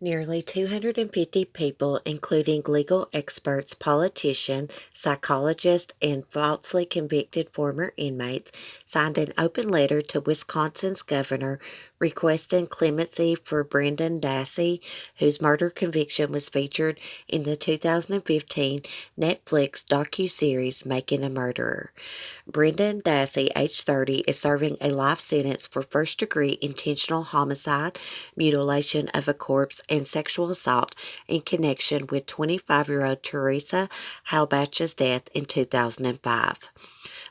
Nearly 250 people, including legal experts, politicians, psychologists, and falsely convicted former inmates, signed an open letter to Wisconsin's governor requesting clemency for Brendan Dassey, whose murder conviction was featured in the 2015 Netflix docuseries Making a Murderer. Brendan Dassey, age 30, is serving a life sentence for first-degree intentional homicide, mutilation of a corpse, and sexual assault in connection with 25-year-old Teresa Halbach's death in 2005.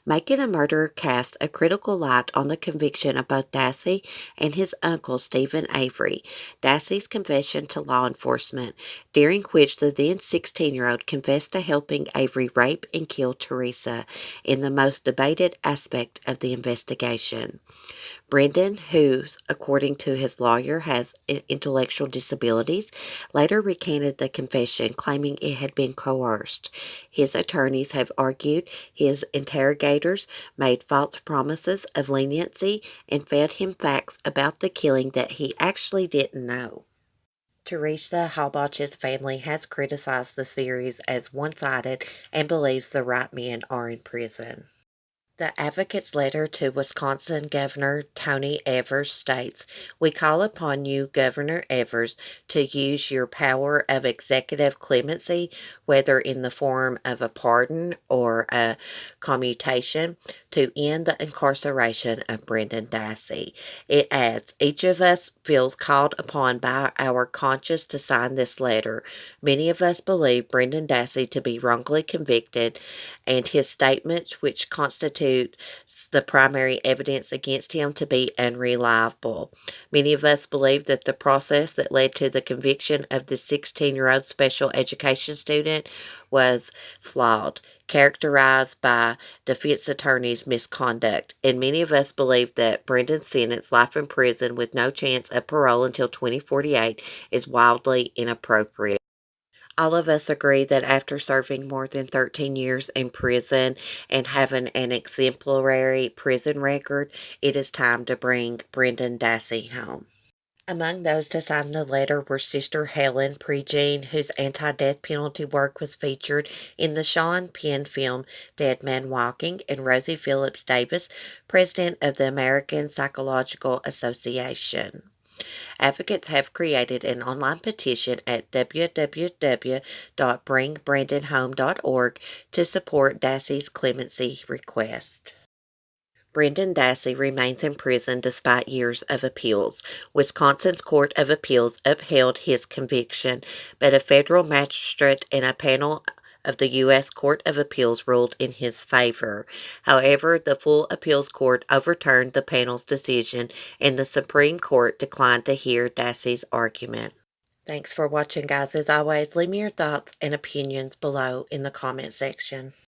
Making a Murderer cast a critical light on the conviction of both Dassey and his uncle Stephen Avery. Dassey's confession to law enforcement, during which the then 16-year-old confessed to helping Avery rape and kill Teresa in the most debated aspect of the investigation. Brendan, who, according to his lawyer, has intellectual disabilities, later recanted the confession, claiming it had been coerced. His attorneys have argued his interrogators made false promises of leniency and fed him facts about the killing that he actually didn't know. Teresa Halbach's family has criticized the series as one-sided and believes the right men are in prison. The advocate's letter to Wisconsin Governor Tony Evers states, "We call upon you, Governor Evers, to use your power of executive clemency, whether in the form of a pardon or a commutation, to end the incarceration of Brendan Dassey." It adds, "Each of us feels called upon by our conscience to sign this letter. Many of us believe Brendan Dassey to be wrongly convicted, and his statements, which constitute the primary evidence against him, to be unreliable. Many of us believe that the process that led to the conviction of the 16-year-old special education student was flawed, characterized by defense attorney's misconduct, and many of us believe that Brendan's sentence, life in prison with no chance of parole until 2048, is wildly inappropriate. All of us agree that after serving more than 13 years in prison and having an exemplary prison record, it is time to bring Brendan Dassey home." Among those to sign the letter were Sister Helen Prejean, whose anti-death penalty work was featured in the Sean Penn film Dead Man Walking, and Rosie Phillips Davis, president of the American Psychological Association. Advocates have created an online petition at www.bringbrandonhome.org to support Dassey's clemency request. Brendan Dassey remains in prison despite years of appeals. Wisconsin's Court of Appeals upheld his conviction, but a federal magistrate and a panel of the U.S. Court of Appeals ruled in his favor. However, the full appeals court overturned the panel's decision, and the Supreme Court declined to hear Dassey's argument. Thanks for watching, guys. As always, leave me your thoughts and opinions below in the comment section.